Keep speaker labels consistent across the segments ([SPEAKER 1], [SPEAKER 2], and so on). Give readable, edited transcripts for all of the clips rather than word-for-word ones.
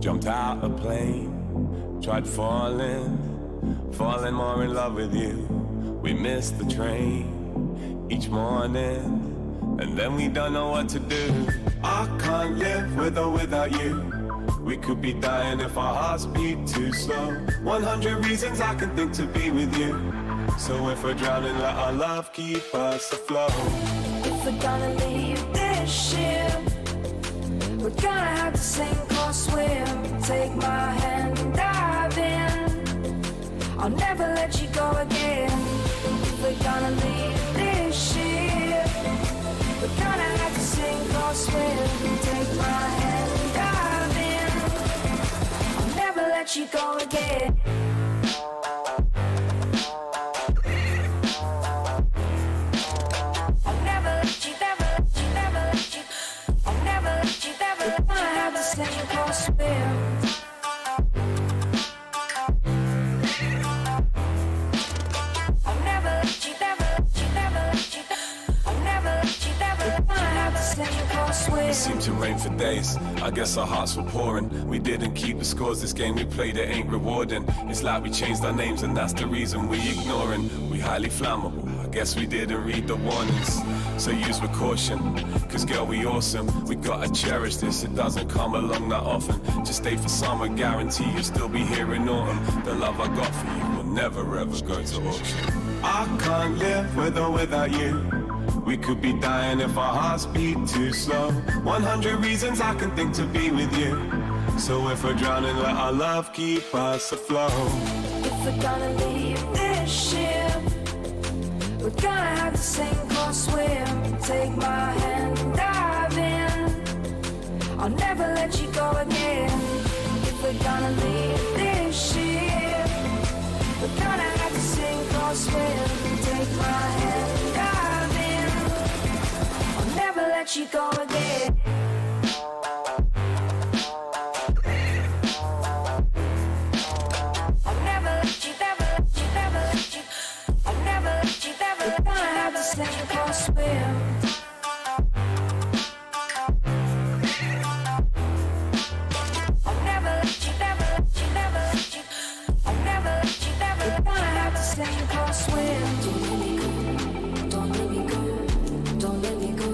[SPEAKER 1] Jumped out a plane, tried falling more in love with you. We missed the train each morning, and then we don't know what to do. I can't live with or without you. We could be dying if our hearts beat too slow. 100 reasons I can think to be with you. So if we're drowning, let our love keep us afloat.
[SPEAKER 2] If we're gonna leave this ship, we're gonna have to sink or swim. Take my hand and dive in. I'll never let you go again. If we're gonna leave this ship, we're gonna have to sink or swim. Take my hand and dive in. I'll never let you go again.
[SPEAKER 1] It seemed to rain for days, I guess our hearts were pouring. We didn't keep the scores, this game we played, it ain't rewarding. It's like we changed our names and that's the reason we ignoring. We highly flammable, I guess we didn't read the warnings. So use with caution, cause girl we awesome. We gotta cherish this, it doesn't come along that often. Just stay for summer, guarantee you'll still be here in autumn. The love I got for you will never ever go to auction. I can't live with or without you. We could be dying if our hearts beat too slow. 100 reasons I can think to be with you. So if we're drowning, let our love keep us afloat.
[SPEAKER 2] If we're gonna leave this ship, we're gonna have to sink or swim. Take my hand and dive in. I'll never let you go again. If we're gonna leave this ship, we're gonna have to sink or swim. Take my hand and dive in. I'll never let you go again. I'll never let you, never let you, never let you. I'll never let you, never let you. We're gonna have to sink or swim. I'll never let you, never let you, never let you. I'll never let you, never let you. We're gonna have to sink or swim. Don't let me go, don't let me go, don't let me go,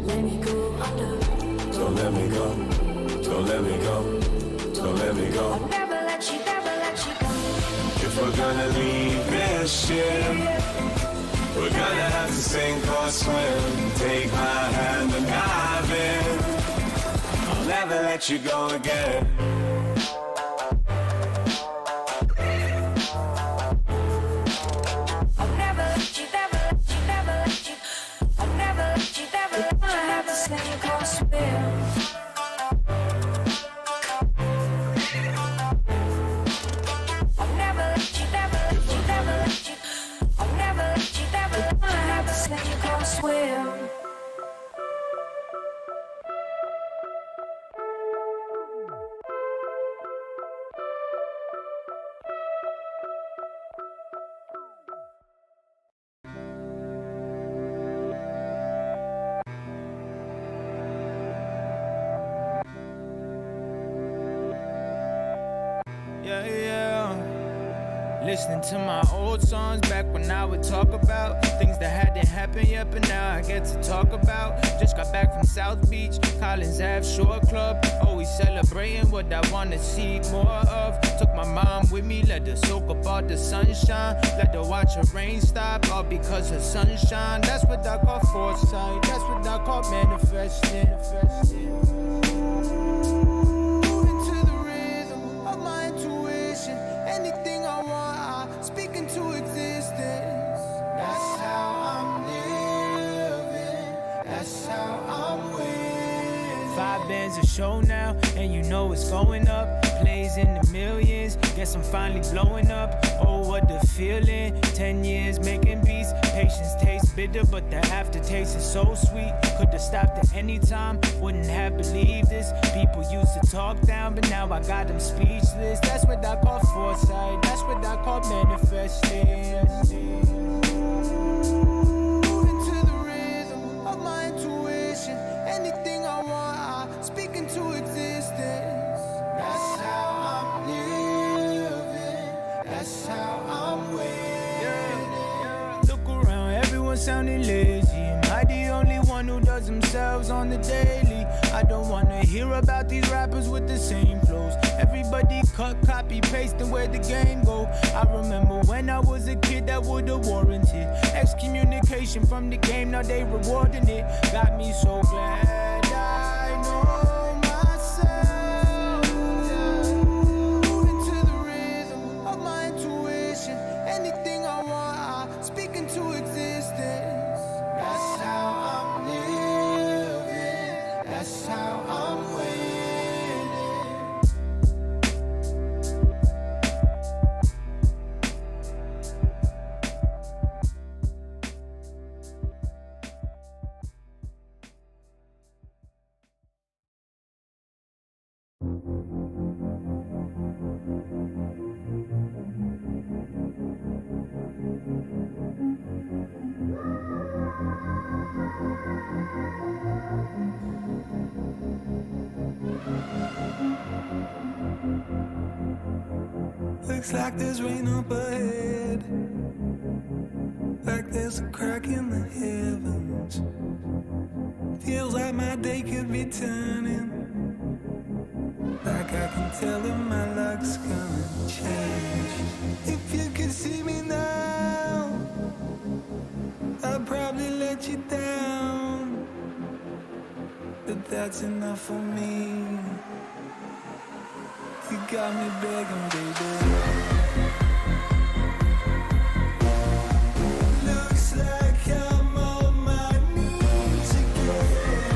[SPEAKER 2] let me go under.
[SPEAKER 1] Don't let me go, don't let me go, don't let me go.
[SPEAKER 2] I'll never let you, never let you go.
[SPEAKER 1] If we're gonna leave this ship, we're gonna have to sink or swim. Take my hand and dive in. I'll never let you go again.
[SPEAKER 2] I'll never let you, never let you, never let you. I'll never let you, never let you. We're gonna have to sink or swim. I'll never let you, never let you, never let you. I'll never let you, never let you. We're gonna have to sink or swim.
[SPEAKER 3] Listening to my old songs back when I would talk about things that hadn't happened yet, but now I get to talk about. Just got back from South Beach, Collins Ave Shore Club. Always celebrating what I wanna see more of. Took my mom with me, let her soak up all the sunshine. Let her watch her rain stop, all because her sunshine. That's what I call foresight, that's what I call manifesting. Moving to the rhythm of my intuition. Anything I want, I speak into existence. That's how I'm living. That's how I'm winning. 5 bands a show now, and you know it's going up. Plays in the millions, guess I'm finally blowing up. Oh, what the feeling. 10 years making beats. Patience tastes bitter, but the aftertaste is so sweet. Could've stopped at any time, wouldn't have believed this. People used to talk down, but now I got them speechless. That's what I call foresight, that's what I call manifesting. Moving to the rhythm of my intuition. Anything I want, I speak into existence. That's sounding lazy? Am I the only one who does themselves on the daily? I don't wanna hear about these rappers with the same flows. Everybody cut, copy, paste, and where the game go. I remember when I was a kid that would've warranted excommunication from the game, now they rewarding it. Got me so glad I know myself. Moving to the rhythm of my intuition. Anything I want, I speak into existence. That's how I'm living. That's how I'm winning.
[SPEAKER 4] Looks like there's rain up ahead, like there's a crack in the heavens. Feels like my day could be turning, like I can tell that my luck's gonna change. If you could see me now, I'd probably let you down, but that's enough for me. You got me begging, baby. Looks like I'm on my knees again.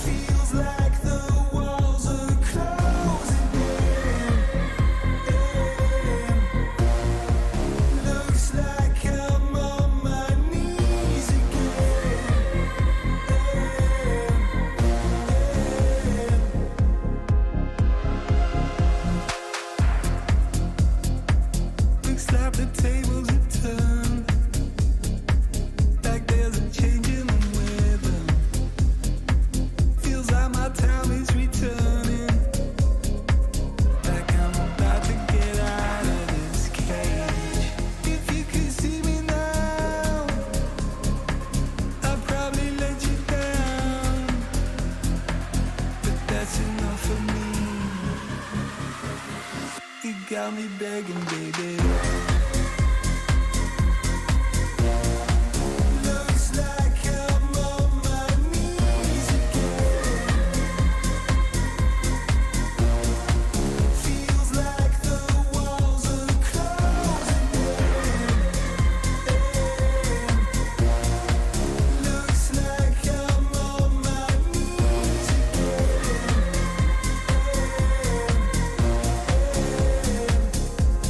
[SPEAKER 4] Feels like the walls are closing in. Looks like I'm on my knees again. Looks like the tables have turned, like there's a change in the weather. Feels like my time is returning, like I'm about to get out of this cage. If you could see me now, I'd probably let you down, but that's enough for me. You got me begging, baby. Looks like I'm on my knees again. Feels like the walls are closing in. Looks like I'm on my knees again. Looks like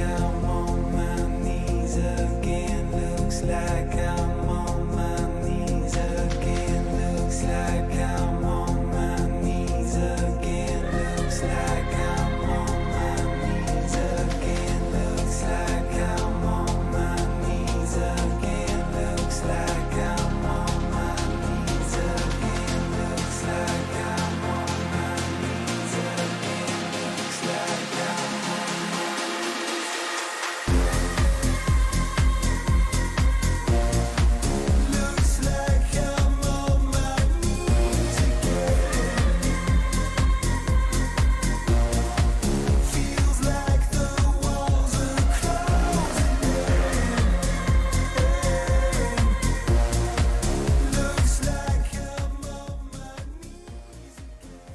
[SPEAKER 4] I'm on my knees again. Looks like I'm on my knees again. Looks like I'm on my knees again. Looks like I'm on my knees again. Looks like I'm on my knees again. Looks like I'm on my knees again. Looks like I'm on my knees again. Looks like I'm Looks like I'm on my knees again. Feels like the walls are closing in. Looks like I'm on my knees again.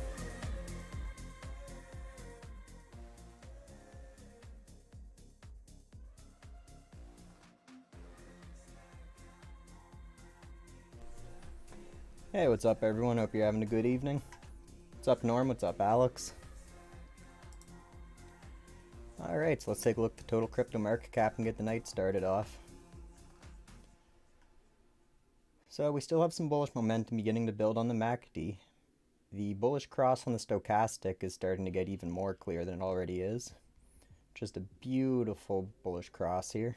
[SPEAKER 5] Hey, what's up everyone? Hope you're having a good evening. What's up, Norm? What's up, Alex? Alright, so let's take a look at the total crypto market cap and get the night started off. So we still have some bullish momentum beginning to build on the MACD. The bullish cross on the stochastic is starting to get even more clear than it already is. Just a beautiful bullish cross here.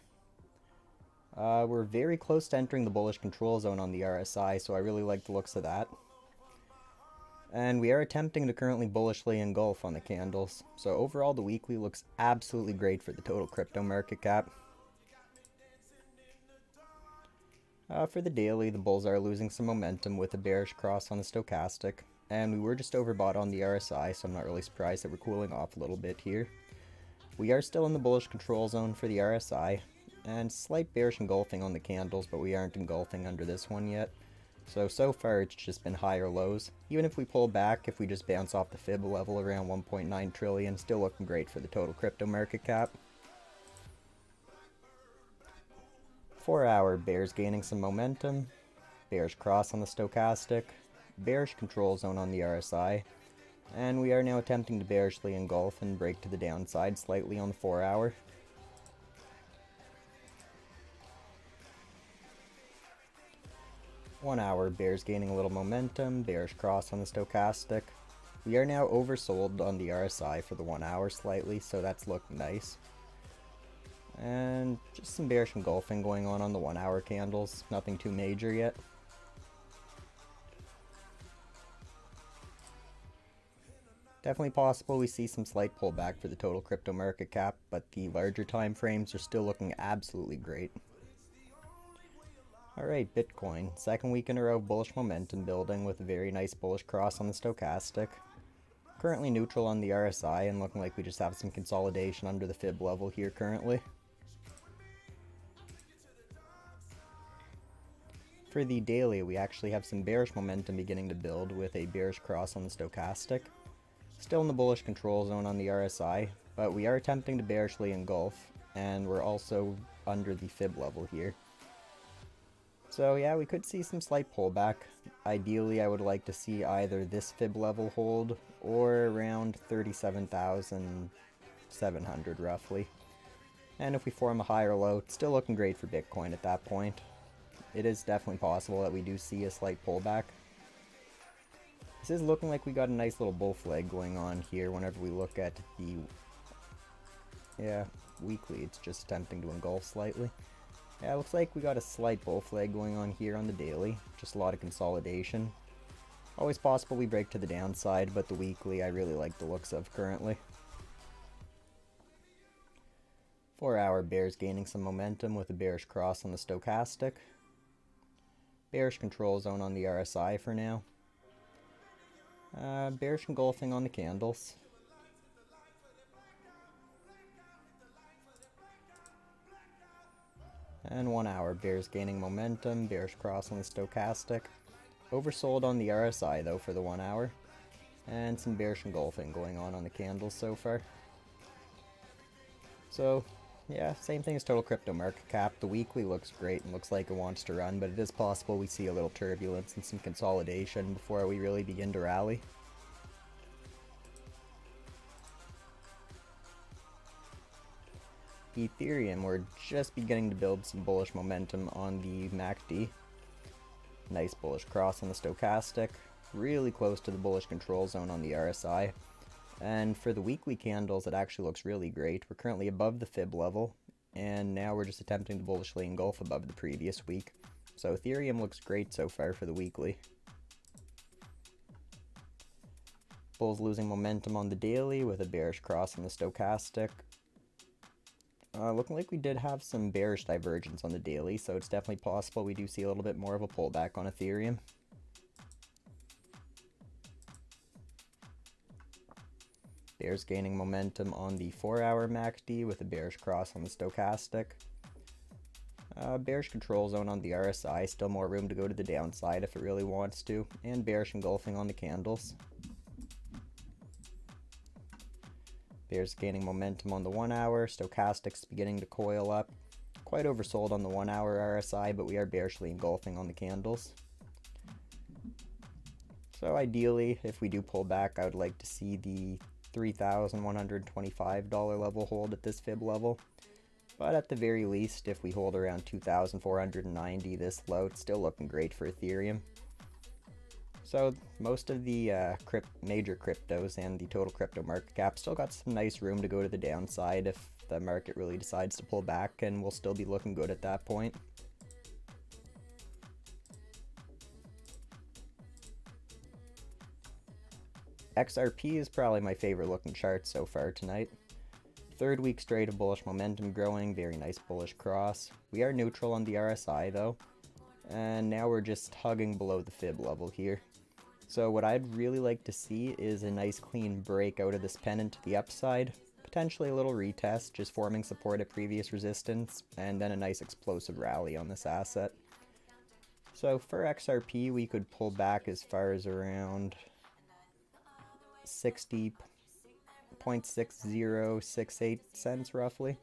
[SPEAKER 5] We're very close to entering the bullish control zone on the RSI, so I really like the looks of that. And we are attempting to currently bullishly engulf on the candles. So overall the weekly looks absolutely great for the total crypto market cap. For the daily, the bulls are losing some momentum with a bearish cross on the stochastic. And we were just overbought on the RSI, so I'm not really surprised that we're cooling off a little bit here. We are still in the bullish control zone for the RSI. And slight bearish engulfing on the candles, but we aren't engulfing under this one yet. So far it's just been higher lows. Even if we pull back, if we just bounce off the fib level around 1.9 trillion, still looking great for the total crypto market cap. 4 hour bears gaining some momentum, bearish cross on the stochastic, bearish control zone on the RSI, and we are now attempting to bearishly engulf and break to the downside slightly on the 4 hour. One hour bears gaining a little momentum, bearish cross on the stochastic. We are now oversold on the RSI for the 1 hour slightly, so that's looking nice. And just some bearish engulfing going on the 1 hour candles, nothing too major yet. Definitely possible we see some slight pullback for the total crypto market cap, but the larger time frames are still looking absolutely great. Alright, Bitcoin. Second week in a row of bullish momentum building with a very nice bullish cross on the stochastic. Currently neutral on the RSI and looking like we just have some consolidation under the fib level here currently. For the daily, we actually have some bearish momentum beginning to build with a bearish cross on the stochastic. Still in the bullish control zone on the RSI, but we are attempting to bearishly engulf, and we're also under the fib level here. So yeah, we could see some slight pullback. Ideally, I would like to see either this fib level hold or around 37,700 roughly. And if we form a higher low, it's still looking great for Bitcoin at that point. It is definitely possible that we do see a slight pullback. This is looking like we got a nice little bull flag going on here whenever we look at the weekly. It's just attempting to engulf slightly. Yeah, it looks like we got a slight bull flag going on here on the daily. Just a lot of consolidation. Always possible we break to the downside, but the weekly I really like the looks of currently. 4 hour bears gaining some momentum with a bearish cross on the stochastic. Bearish control zone on the RSI for now. Bearish engulfing on the candles. And 1 hour bears gaining momentum, bearish cross on the stochastic. Oversold on the RSI though for the 1 hour. And some bearish engulfing going on the candles so far. So yeah, same thing as total crypto market cap. The weekly looks great and looks like it wants to run, but it is possible we see a little turbulence and some consolidation before we really begin to rally. Ethereum, we're just beginning to build some bullish momentum on the MACD. Nice bullish cross on the stochastic, really close to the bullish control zone on the RSI. And for the weekly candles, it actually looks really great. We're currently above the fib level, and now we're just attempting to bullishly engulf above the previous week. So Ethereum looks great so far for the weekly. Bulls losing momentum on the daily with a bearish cross on the stochastic. Looking like we did have some bearish divergence on the daily, so it's definitely possible we do see a little bit more of a pullback on Ethereum. Bears gaining momentum on the 4 hour MACD with a bearish cross on the stochastic. Bearish control zone on the RSI, still more room to go to the downside if it really wants to, and bearish engulfing on the candles. Bears gaining momentum on the 1 hour, stochastics beginning to coil up. Quite oversold on the 1 hour RSI, but we are bearishly engulfing on the candles. So ideally, if we do pull back, I would like to see the $3,125 level hold at this fib level. But at the very least, if we hold around 2,490 this low, it's still looking great for Ethereum. So most of the major cryptos and the total crypto market cap still got some nice room to go to the downside if the market really decides to pull back, and we'll still be looking good at that point. XRP is probably my favorite looking chart so far tonight. Third week straight of bullish momentum growing, very nice bullish cross. We are neutral on the RSI though, and now we're just hugging below the fib level here. So what I'd really like to see is a nice clean break out of this pennant to the upside, potentially a little retest, just forming support at previous resistance, and then a nice explosive rally on this asset. So for XRP, we could pull back as far as around 60.6068 cents roughly,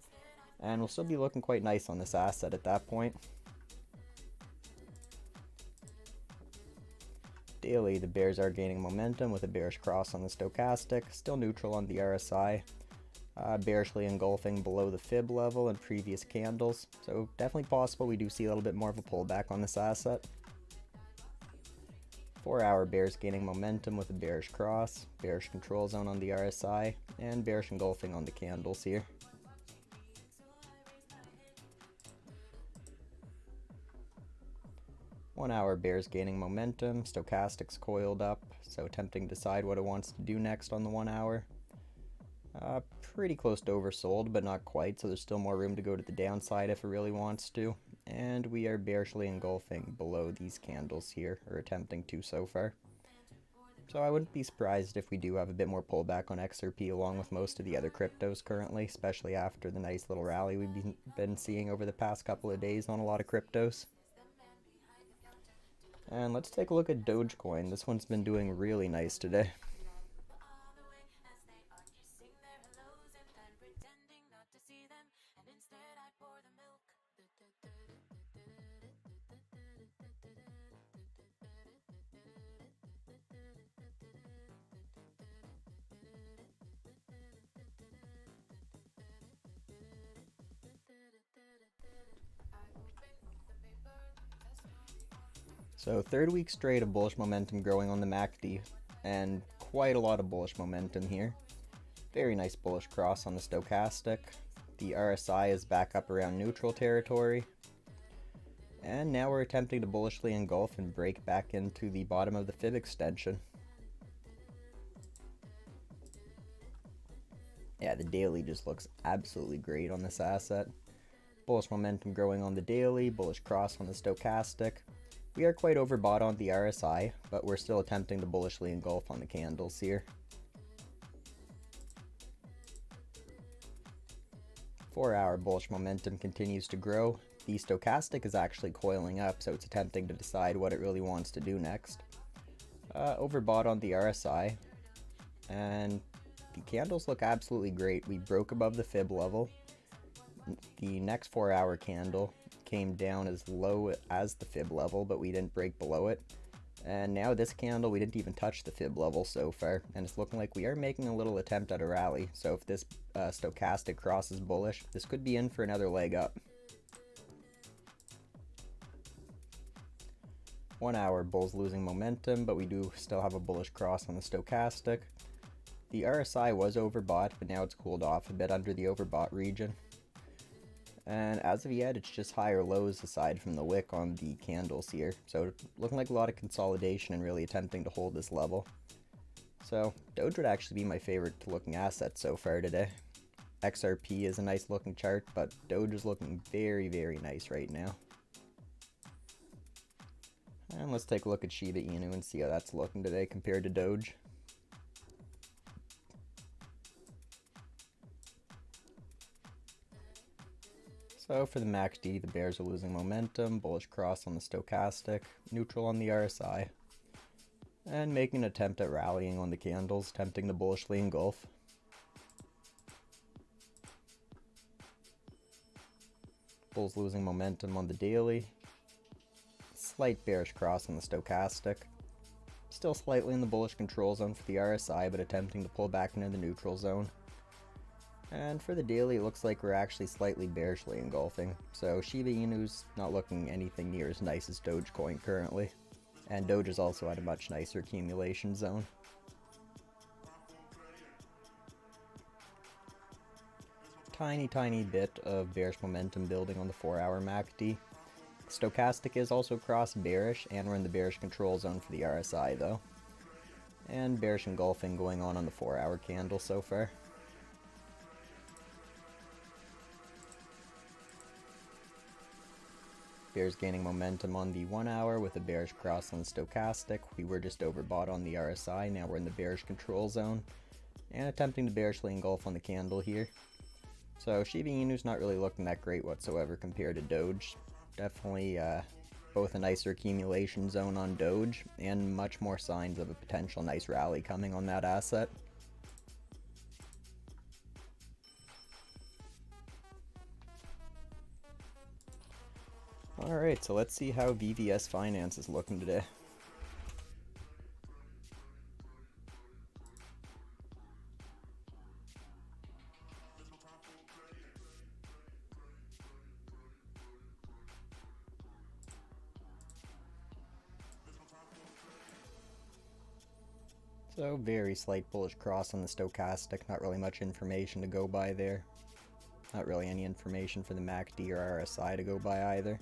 [SPEAKER 5] and we'll still be looking quite nice on this asset at that point. Daily, the bears are gaining momentum with a bearish cross on the stochastic, still neutral on the RSI, bearishly engulfing below the fib level and previous candles, so definitely possible we do see a little bit more of a pullback on this asset. 4-hour bears gaining momentum with a bearish cross, bearish control zone on the RSI, and bearish engulfing on the candles here. One-hour bears gaining momentum, stochastics coiled up, so attempting to decide what it wants to do next on the 1 hour. Pretty close to oversold, but not quite, so there's still more room to go to the downside if it really wants to. And we are bearishly engulfing below these candles here, or attempting to so far. So I wouldn't be surprised if we do have a bit more pullback on XRP along with most of the other cryptos currently, especially after the nice little rally we've been seeing over the past couple of days on a lot of cryptos. And let's take a look at Dogecoin. This one's been doing really nice today. So third week straight of bullish momentum growing on the MACD, and quite a lot of bullish momentum here. Very nice bullish cross on the stochastic. The RSI is back up around neutral territory. And now we're attempting to bullishly engulf and break back into the bottom of the fib extension. Yeah, the daily just looks absolutely great on this asset. Bullish momentum growing on the daily, bullish cross on the stochastic. We are quite overbought on the RSI, but we're still attempting to bullishly engulf on the candles here. 4-hour bullish momentum continues to grow. The stochastic is actually coiling up, so it's attempting to decide what it really wants to do next. Overbought on the RSI, and the candles look absolutely great. We broke above the fib level. The next 4-hour candle came down as low as the fib level, but we didn't break below it. And now this candle, we didn't even touch the fib level so far, and it's looking like we are making a little attempt at a rally. So if this stochastic crosses bullish, this could be in for another leg up. 1 hour bulls losing momentum, but we do still have a bullish cross on the stochastic. The RSI was overbought, but now it's cooled off a bit under the overbought region. And as of yet, it's just higher lows aside from the wick on the candles here. So looking like a lot of consolidation and really attempting to hold this level. So Doge would actually be my favorite looking asset so far today. XRP is a nice looking chart, but Doge is looking very, very nice right now. And let's take a look at Shiba Inu and see how that's looking today compared to Doge. So for the MACD, the bears are losing momentum, bullish cross on the stochastic, neutral on the RSI, and making an attempt at rallying on the candles, attempting to bullishly engulf. Bulls losing momentum on the daily, slight bearish cross on the stochastic, Still slightly in the bullish control zone for the RSI, but attempting to pull back into the neutral zone. And for the daily, it looks like we're actually slightly bearishly engulfing. So Shiba Inu's not looking anything near as nice as Dogecoin currently. And Doge is also at a much nicer accumulation zone. Tiny bit of bearish momentum building on the 4-hour MACD. Stochastic is also cross bearish, and we're in the bearish control zone for the RSI though. And bearish engulfing going on the 4-hour candle so far. Bears gaining momentum on the 1 hour with a bearish cross on the stochastic. We were just overbought on the RSI, now we're in the bearish control zone. And attempting to bearishly engulf on the candle here. So Shiba Inu's not really looking that great whatsoever compared to Doge. Definitely both a nicer accumulation zone on Doge, and much more signs of a potential nice rally coming on that asset. Alright, so let's see how VVS Finance is looking today. So very slight bullish cross on the stochastic, not really much information to go by there. Not really any information for the MACD or RSI to go by either.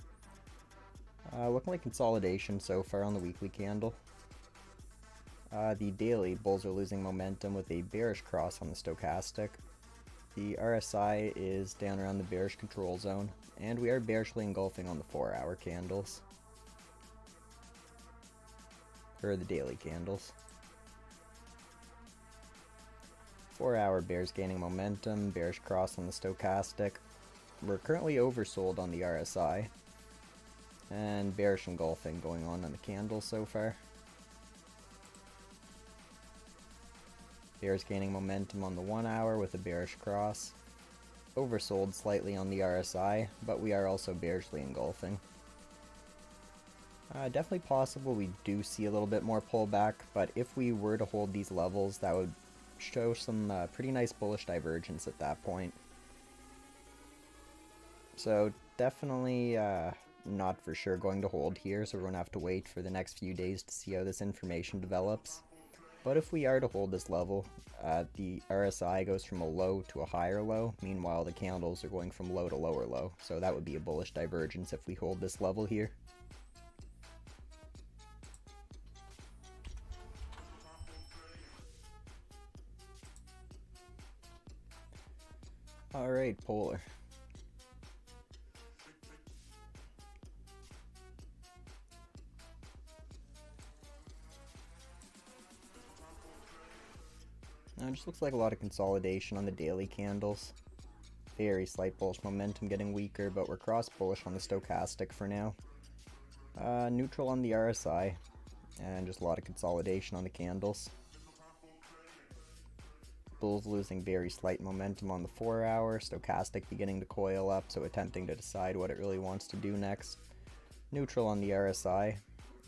[SPEAKER 5] Looking like consolidation so far on the weekly candle. The daily, bulls are losing momentum with a bearish cross on the stochastic. The RSI is down around the bearish control zone, and we are bearishly engulfing on the 4-hour candles. Or the daily candles. 4-hour bears gaining momentum, bearish cross on the stochastic. We're currently oversold on the RSI. And bearish engulfing going on the candle so far. Bears gaining momentum on the 1 hour with a bearish cross. Oversold slightly on the RSI, but we are also bearishly engulfing. Definitely possible we do see a little bit more pullback, but if we were to hold these levels, that would show some pretty nice bullish divergence at that point. So definitely not for sure going to hold here, so we're going to have to wait for the next few days to see how this information develops. But if we are to hold this level, the RSI goes from a low to a higher low, meanwhile the candles are going from low to lower low, so that would be a bullish divergence if we hold this level here. Alright, Polar. Now it just looks like a lot of consolidation on the daily candles. Very slight bullish momentum getting weaker, but we're cross bullish on the stochastic for now. Neutral on the RSI, and just a lot of consolidation on the candles. Bulls losing very slight momentum on the 4-hour, stochastic beginning to coil up, so attempting to decide what it really wants to do next. Neutral on the RSI,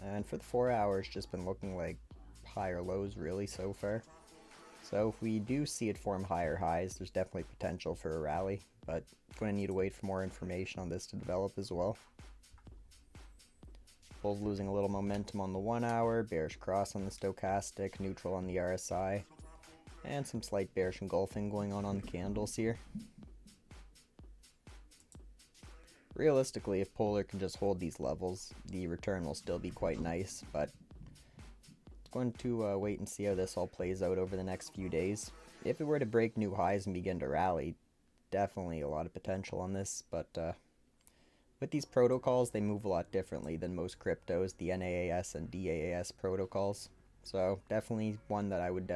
[SPEAKER 5] and for the 4-hour it's just been looking like higher lows really so far. So if we do see it form higher highs, there's definitely potential for a rally, but going to need to wait for more information on this to develop as well. Bulls losing a little momentum on the 1-hour, bearish cross on the stochastic, neutral on the RSI, and some slight bearish engulfing going on the candles here. Realistically, if Polar can just hold these levels, the return will still be quite nice, but going to wait and see how this all plays out over the next few days. If it were to break new highs and begin to rally, definitely a lot of potential on this, but with these protocols, they move a lot differently than most cryptos, the NAAS and DAAS protocols. So definitely one that I would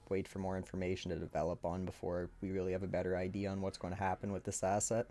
[SPEAKER 5] wait for more information to develop on before we really have a better idea on what's going to happen with this asset.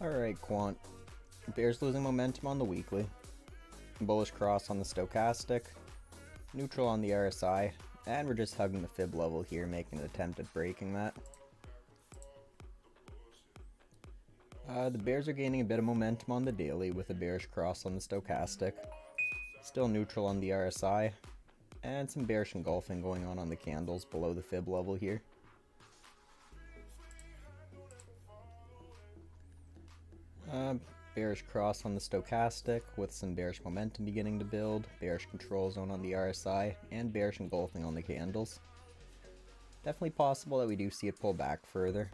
[SPEAKER 5] Alright, Quant. Bears losing momentum on the weekly. Bullish cross on the stochastic. Neutral on the RSI. And we're just hugging the fib level here, making an attempt at breaking that. The bears are gaining a bit of momentum on the daily with a bearish cross on the stochastic. Still neutral on the RSI. And some bearish engulfing going on the candles below the fib level here. Bearish cross on the stochastic with some bearish momentum beginning to build, bearish control zone on the RSI, and bearish engulfing on the candles. Definitely possible that we do see it pull back further.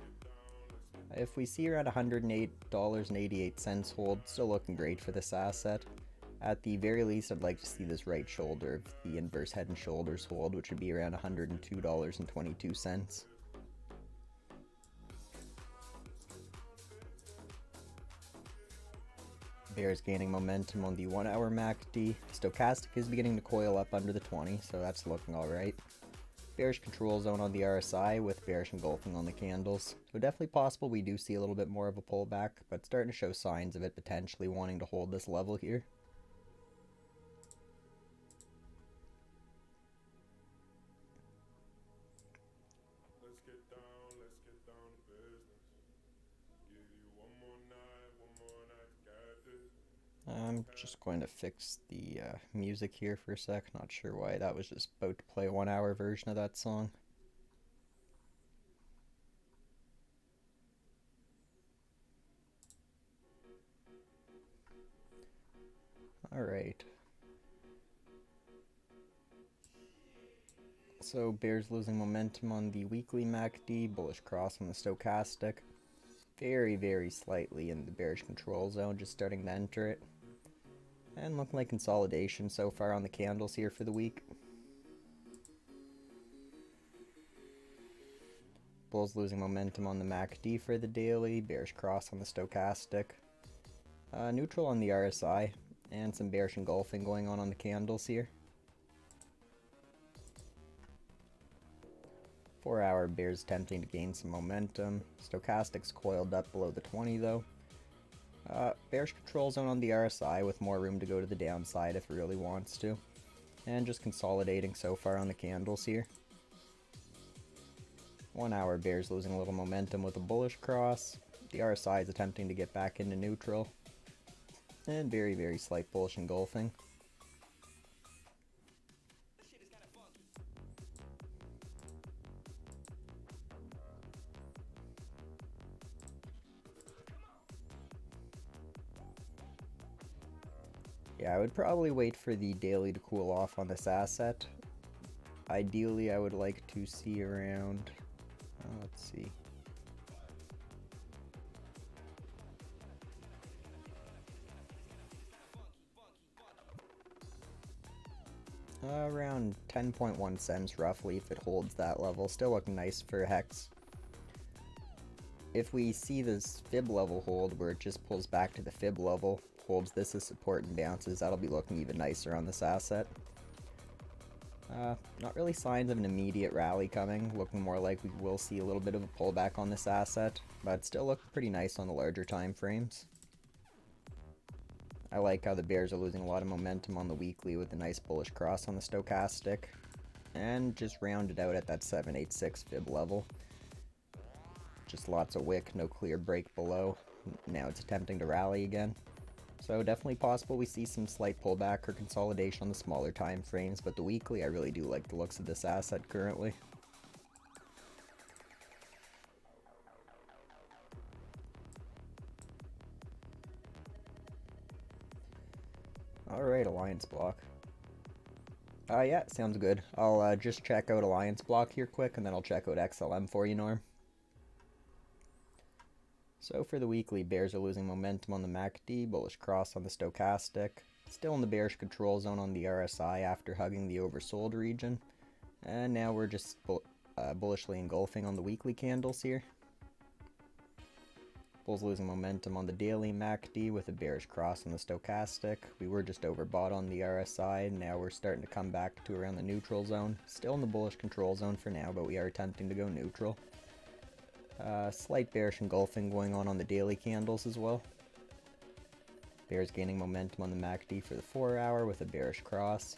[SPEAKER 5] If we see around $108.88 hold, still looking great for this asset. At the very least, I'd like to see this right shoulder of the inverse head and shoulders hold, which would be around $102.22. Bears gaining momentum on the 1 hour MACD. Stochastic is beginning to coil up under the 20, so that's looking alright. Bearish control zone on the RSI with bearish engulfing on the candles. So definitely possible we do see a little bit more of a pullback, but starting to show signs of it potentially wanting to hold this level here.
[SPEAKER 1] Let's get down to business. Give you one more night to get this.
[SPEAKER 5] I'm just going to fix the music here for a sec. Not sure why that was just about to play a 1 hour version of that song. Alright. So bears losing momentum on the weekly MACD, bullish cross on the stochastic. Very, very slightly in the bearish control zone, just starting to enter it. And looking like consolidation so far on the candles here for the week. Bulls losing momentum on the MACD for the daily, bearish cross on the stochastic. Neutral on the RSI, and some bearish engulfing going on the candles here. 4 hour bears attempting to gain some momentum. Stochastic's coiled up below the 20 though. Bearish control zone on the RSI with more room to go to the downside if it really wants to. And just consolidating so far on the candles here. 1 hour bears losing a little momentum with a bullish cross. The RSI is attempting to get back into neutral. And very, very slight bullish engulfing. Yeah, I would probably wait for the daily to cool off on this asset. Ideally, I would like to see around, let's see. Around 10.1 cents roughly if it holds that level. Still looking nice for a hex. If we see this fib level hold where it just pulls back to the fib level, holds this as support and bounces, that'll be looking even nicer on this asset. Not really signs of an immediate rally coming, looking more like we will see a little bit of a pullback on this asset, but still looking pretty nice on the larger time frames. I like how the bears are losing a lot of momentum on the weekly with a nice bullish cross on the stochastic, and just rounded out at that 786 fib level. Just lots of wick, no clear break below. Now it's attempting to rally again. So definitely possible we see some slight pullback or consolidation on the smaller time frames, but the weekly I really do like the looks of this asset currently. Alright, Alliance Block. Yeah, sounds good. I'll just check out Alliance Block here quick, and then I'll check out XLM for you, Norm. So for the weekly, bears are losing momentum on the MACD, bullish cross on the stochastic, still in the bearish control zone on the RSI after hugging the oversold region, and now we're just bullishly engulfing on the weekly candles here. Bulls losing momentum on the daily MACD with a bearish cross on the stochastic. We were just overbought on the RSI, now we're starting to come back to around the neutral zone. Still in the bullish control zone for now, but we are attempting to go neutral. Slight bearish engulfing going on the daily candles as well. Bears gaining momentum on the MACD for the 4 hour with a bearish cross.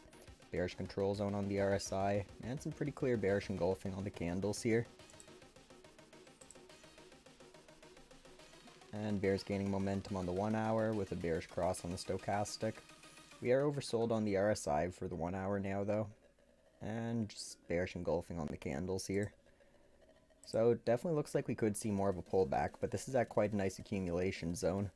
[SPEAKER 5] Bearish control zone on the RSI, and some pretty clear bearish engulfing on the candles here. And bears gaining momentum on the 1 hour with a bearish cross on the stochastic. We are oversold on the RSI for the 1 hour now though, and just bearish engulfing on the candles here. So it definitely looks like we could see more of a pullback, but this is at quite a nice accumulation zone.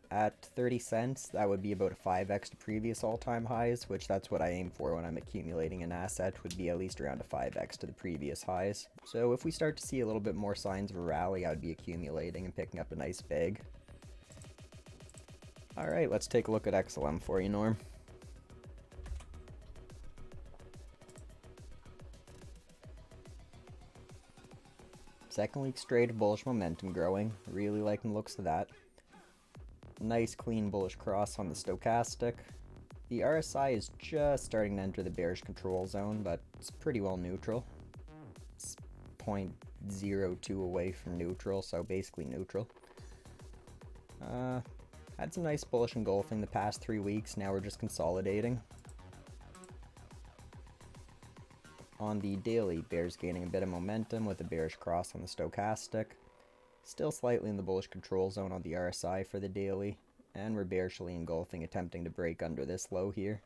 [SPEAKER 5] At 30 cents, that would be about a 5x to previous all-time highs, which that's what I aim for when I'm accumulating an asset, would be at least around a 5x to the previous highs. So if we start to see a little bit more signs of a rally, I would be accumulating and picking up a nice bag. Alright, let's take a look at XLM for you, Norm. Second week straight of bullish momentum growing, really liking the looks of that. Nice clean bullish cross on the stochastic. The RSI is just starting to enter the bearish control zone, but it's pretty well neutral. It's 0.02 away from neutral, so basically neutral. Had some nice bullish engulfing the past 3 weeks, now we're just consolidating. On the daily, bears gaining a bit of momentum with a bearish cross on the stochastic. Still slightly in the bullish control zone on the RSI for the daily, and we're bearishly engulfing, attempting to break under this low here.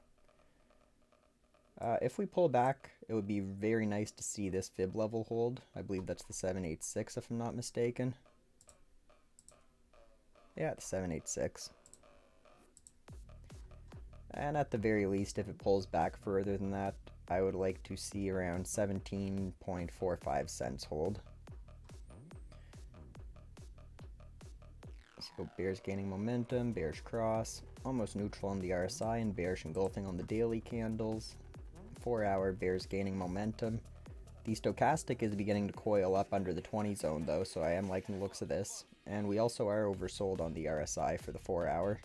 [SPEAKER 5] If we pull back, it would be very nice to see this fib level hold. I believe that's the 786 if I'm not mistaken. Yeah, the 786. And at the very least, if it pulls back further than that, I would like to see around 17.45 cents hold. So bears gaining momentum, bearish cross, almost neutral on the RSI, and bearish engulfing on the daily candles. 4 hour bears gaining momentum. The stochastic is beginning to coil up under the 20 zone though, so I am liking the looks of this. And we also are oversold on the RSI for the 4 hour.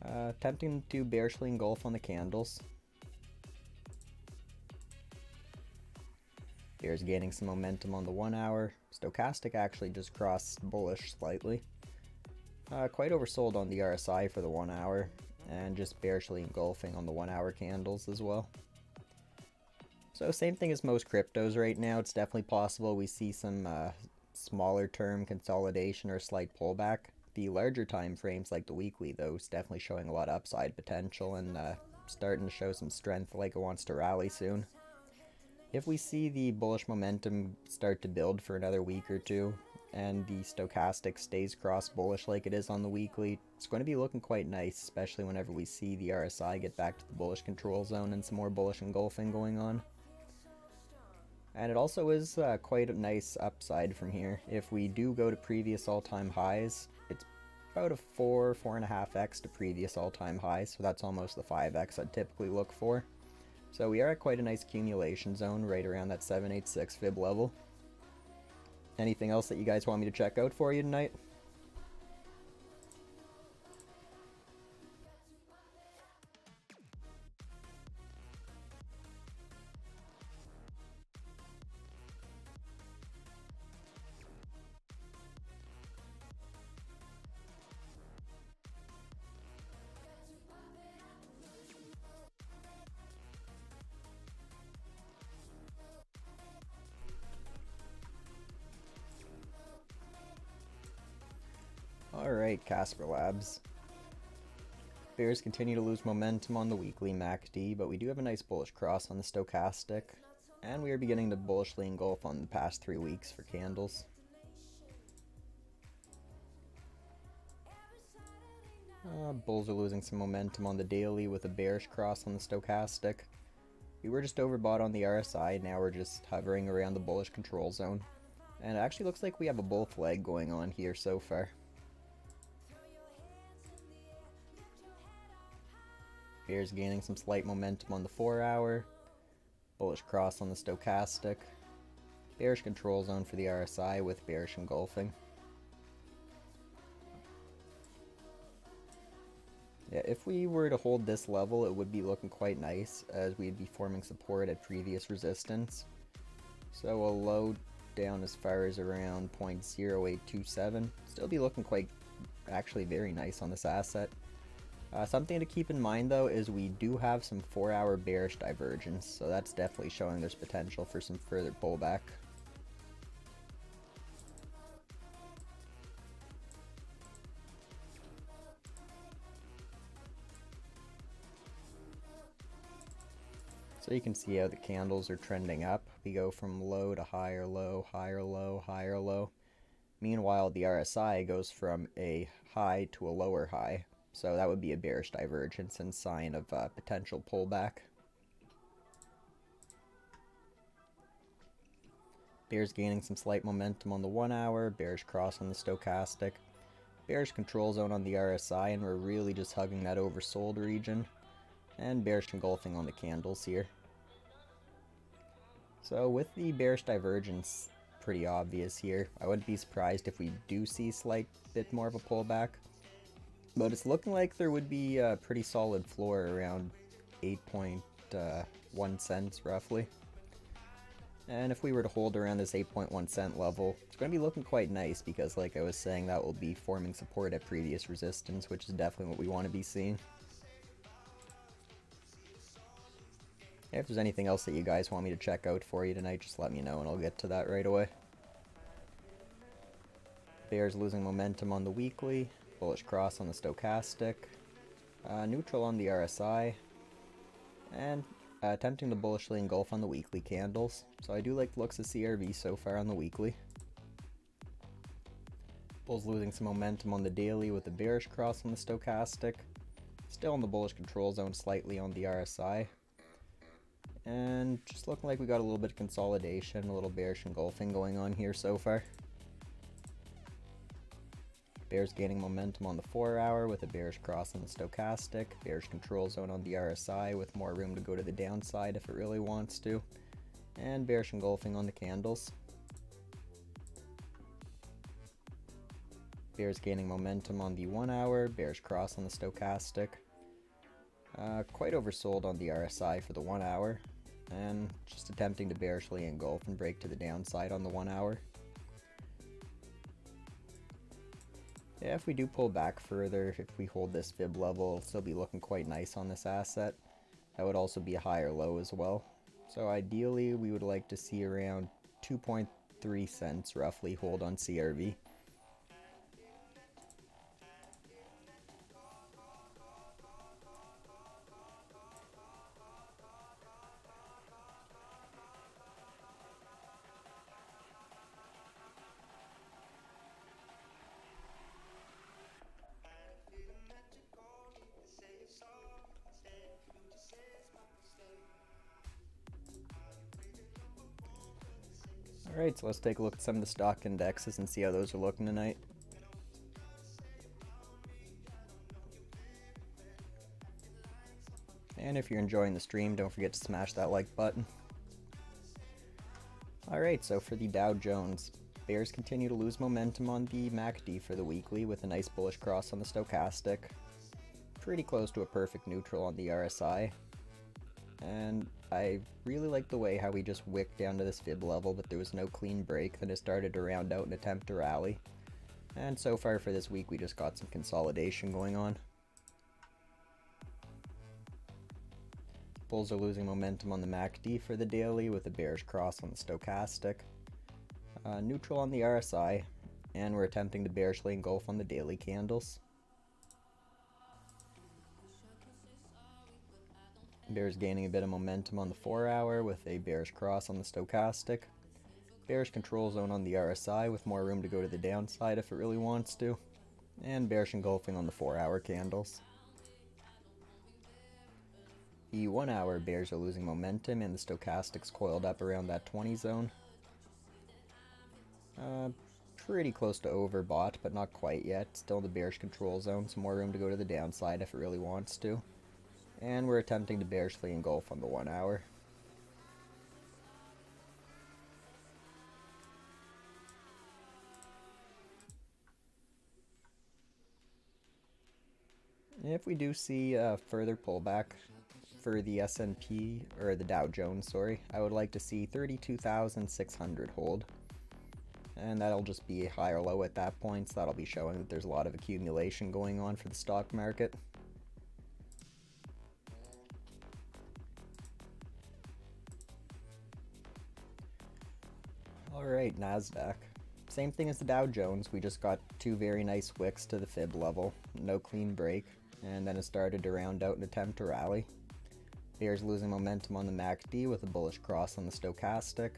[SPEAKER 5] Attempting to bearishly engulf on the candles. Bears gaining some momentum on the 1 hour. Stochastic actually just crossed bullish slightly. Quite oversold on the RSI for the 1 hour, and just bearishly engulfing on the 1 hour candles as well. So same thing as most cryptos right now. It's definitely possible we see some smaller term consolidation or slight pullback. The larger time frames like the weekly though is definitely showing a lot of upside potential and starting to show some strength like it wants to rally soon. If we see the bullish momentum start to build for another week or two, and the stochastic stays cross bullish like it is on the weekly, it's going to be looking quite nice, especially whenever we see the RSI get back to the bullish control zone and some more bullish engulfing going on. And it also is quite a nice upside from here. If we do go to previous all-time highs, it's about a 4.5x to previous all-time highs, so that's almost the 5x I'd typically look for. So we are at quite a nice accumulation zone right around that 786 fib level. Anything else that you guys want me to check out for you tonight? Alright, Casper Labs. Bears continue to lose momentum on the weekly MACD, but we do have a nice bullish cross on the stochastic, and we are beginning to bullishly engulf on the past 3 weeks for candles. Bulls are losing some momentum on the daily with a bearish cross on the stochastic. We were just overbought on the RSI, now we're just hovering around the bullish control zone. And it actually looks like we have a bull flag going on here so far. Bears gaining some slight momentum on the 4 hour. Bullish cross on the stochastic. Bearish control zone for the RSI with bearish engulfing. Yeah, if we were to hold this level, it would be looking quite nice, as we'd be forming support at previous resistance. So a low down as far as around 0.0827. Still be looking quite, actually very nice on this asset. Something to keep in mind though is we do have some 4-hour bearish divergence, so that's definitely showing there's potential for some further pullback. So you can see how the candles are trending up. We go from low to higher low, higher low, higher low. Meanwhile, the RSI goes from a high to a lower high. So that would be a bearish divergence and sign of potential pullback. Bears gaining some slight momentum on the 1 hour, bearish cross on the stochastic, bearish control zone on the RSI, and we're really just hugging that oversold region, and bearish engulfing on the candles here. So with the bearish divergence pretty obvious here, I wouldn't be surprised if we do see a slight bit more of a pullback. But it's looking like there would be a pretty solid floor around 8.1 cents roughly. And if we were to hold around this 8.1 cent level, it's going to be looking quite nice because like I was saying, that will be forming support at previous resistance, which is definitely what we want to be seeing. If there's anything else that you guys want me to check out for you tonight, just let me know and I'll get to that right away. Bears losing momentum on the weekly. Bullish cross on the stochastic, neutral on the RSI, and attempting to bullishly engulf on the weekly candles. So I do like the looks of CRV so far on the weekly. Bulls losing some momentum on the daily with a bearish cross on the stochastic, still in the bullish control zone slightly on the RSI, and just looking like we got a little bit of consolidation, a little bearish engulfing going on here so far. Bears gaining momentum on the 4 hour with a bearish cross on the stochastic, bearish control zone on the RSI with more room to go to the downside if it really wants to, and bearish engulfing on the candles. Bears gaining momentum on the 1 hour, bearish cross on the stochastic, quite oversold on the RSI for the 1 hour, and just attempting to bearishly engulf and break to the downside on the 1 hour. Yeah, if we do pull back further, if we hold this fib level, it'll still be looking quite nice on this asset. That would also be a higher low as well. So ideally, we would like to see around 2.3 cents roughly hold on CRV. Alright, so let's take a look at some of the stock indexes and see how those are looking tonight. And if you're enjoying the stream, don't forget to smash that like button. Alright, so for the Dow Jones, bears continue to lose momentum on the MACD for the weekly with a nice bullish cross on the stochastic. Pretty close to a perfect neutral on the RSI. And I really like the way how we just wicked down to this fib level, but there was no clean break. Then it started to round out and attempt to rally. And so far for this week, we just got some consolidation going on. Bulls are losing momentum on the MACD for the daily with a bearish cross on the stochastic. Neutral on the RSI, and we're attempting to bearishly engulf on the daily candles. Bears gaining a bit of momentum on the 4 hour with a bearish cross on the stochastic. Bearish control zone on the RSI with more room to go to the downside if it really wants to. And bearish engulfing on the 4 hour candles. The 1 hour bears are losing momentum and the stochastic's coiled up around that 20 zone. Pretty close to overbought, but not quite yet. Still in the bearish control zone, some more room to go to the downside if it really wants to. And we're attempting to bearishly engulf on the 1 hour. If we do see a further pullback for the S&P, or the Dow Jones, sorry, I would like to see 32,600 hold. and that'll just be high or low at that point, so that'll be showing that there's a lot of accumulation going on for the stock market. Alright, NASDAQ. Same thing as the Dow Jones, we just got two very nice wicks to the fib level, no clean break, and then it started to round out an attempt to rally. Bears losing momentum on the MACD with a bullish cross on the stochastic.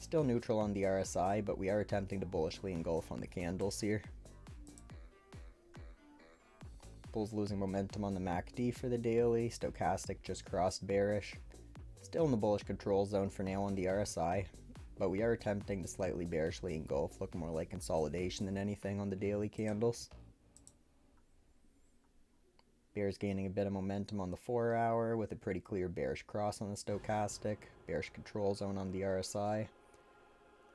[SPEAKER 5] Still neutral on the RSI, but we are attempting to bullishly engulf on the candles here. Bulls losing momentum on the MACD for the daily, stochastic just crossed bearish. Still in the bullish control zone for now on the RSI, but we are attempting to slightly bearishly engulf, looking more like consolidation than anything on the daily candles. Bears gaining a bit of momentum on the 4 hour with a pretty clear bearish cross on the stochastic, bearish control zone on the RSI,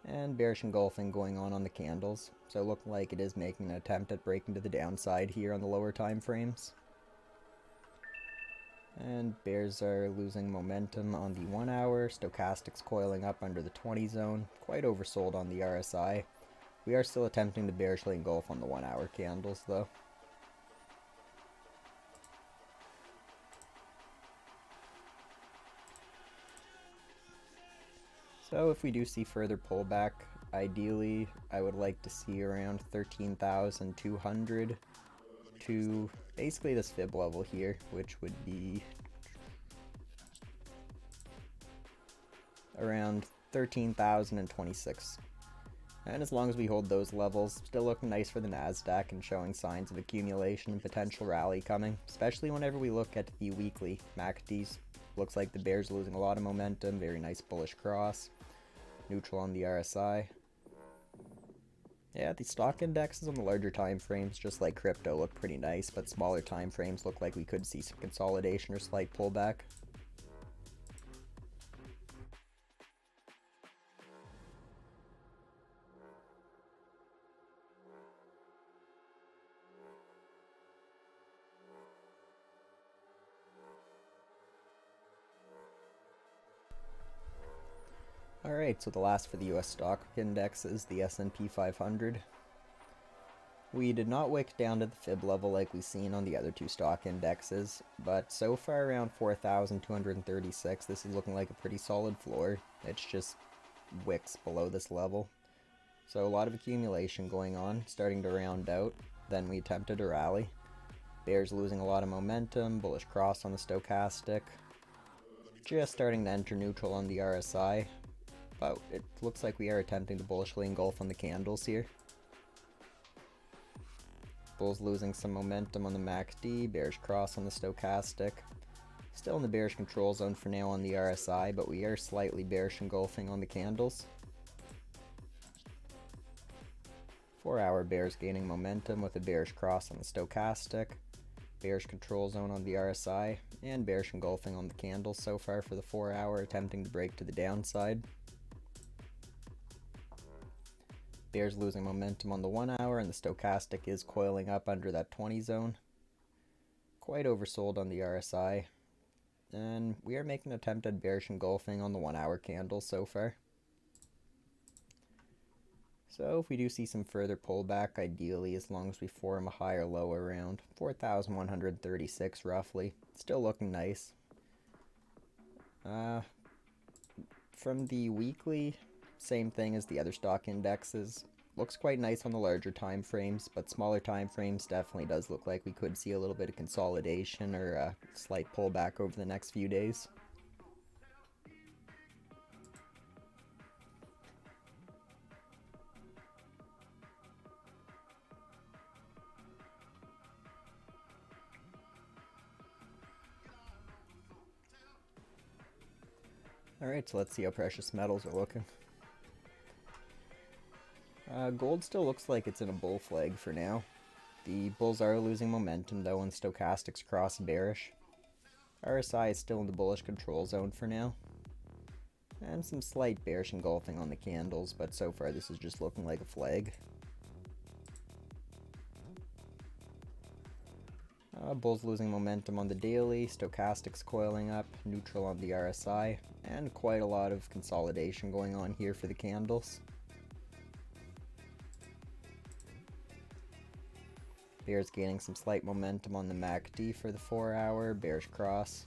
[SPEAKER 5] and bearish engulfing going on the candles. So looking like it is making an attempt at breaking to the downside here on the lower time frames. And bears are losing momentum on the 1 hour, stochastics coiling up under the 20 zone, quite oversold on the RSI. We are still attempting to bearishly engulf on the 1 hour candles though. So if we do see further pullback, ideally I would like to see around 13,200 to basically this fib level here, which would be around 13,026. And as long as we hold those levels, still looking nice for the NASDAQ and showing signs of accumulation and potential rally coming, especially whenever we look at the weekly MACDs. Looks like the bears losing a lot of momentum, very nice bullish cross, neutral on the RSI. Yeah, the stock indexes on the larger time frames, just like crypto, look pretty nice, but smaller time frames look like we could see some consolidation or slight pullback. Alright, so the last for the US stock index is the S&P 500. We did not wick down to the fib level like we've seen on the other two stock indexes, but so far around 4,236, this is looking like a pretty solid floor. It's just wicks below this level. So a lot of accumulation going on, starting to round out. Then we attempted a rally. Bears losing a lot of momentum, bullish cross on the stochastic. Just starting to enter neutral on the RSI. But it looks like we are attempting to bullishly engulf on the candles here. Bulls losing some momentum on the MACD, bearish cross on the stochastic. Still in the bearish control zone for now on the RSI, but we are slightly bearish engulfing on the candles. 4 hour bears gaining momentum with a bearish cross on the stochastic, bearish control zone on the RSI, and bearish engulfing on the candles so far for the 4 hour, attempting to break to the downside. Bears losing momentum on the 1 hour, and the stochastic is coiling up under that 20 zone. Quite oversold on the RSI. And we are making an attempt at bearish engulfing on the 1 hour candle so far. So if we do see some further pullback, ideally as long as we form a higher low around 4,136 roughly. Still looking nice. From the weekly, same thing as the other stock indexes. Looks quite nice on the larger time frames, but smaller time frames definitely does look like we could see a little bit of consolidation or a slight pullback over the next few days. Alright, so let's see how precious metals are looking. Gold still looks like it's in a bull flag for now. The bulls are losing momentum though, and stochastics cross bearish. RSI is still in the bullish control zone for now. And some slight bearish engulfing on the candles, but so far this is just looking like a flag. Bulls losing momentum on the daily, stochastics coiling up, neutral on the RSI, and quite a lot of consolidation going on here for the candles. Bears gaining some slight momentum on the MACD for the 4 hour, bearish cross.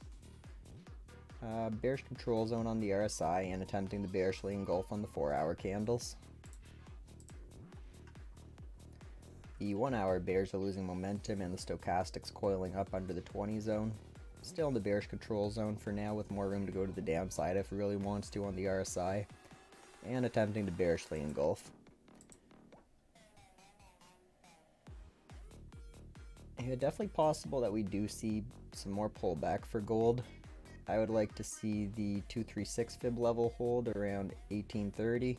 [SPEAKER 5] Bearish control zone on the RSI and attempting to bearishly engulf on the 4 hour candles. The 1 hour bears are losing momentum and the stochastics coiling up under the 20 zone. Still in the bearish control zone for now, with more room to go to the downside if it really wants to on the RSI, and attempting to bearishly engulf. Yeah, definitely possible that we do see some more pullback for gold. I would like to see the 236 fib level hold around 1830,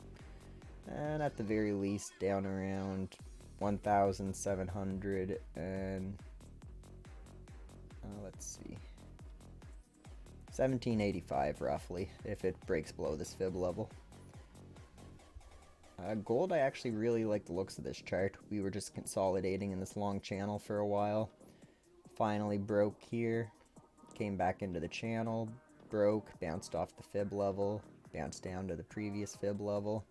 [SPEAKER 5] and at the very least down around 1,700 and let's see, 1785 roughly, if it breaks below this fib level. Gold, I actually really like the looks of this chart. We were just consolidating in this long channel for a while. Finally broke here, came back into the channel, broke, bounced off the fib level, bounced down to the previous fib level,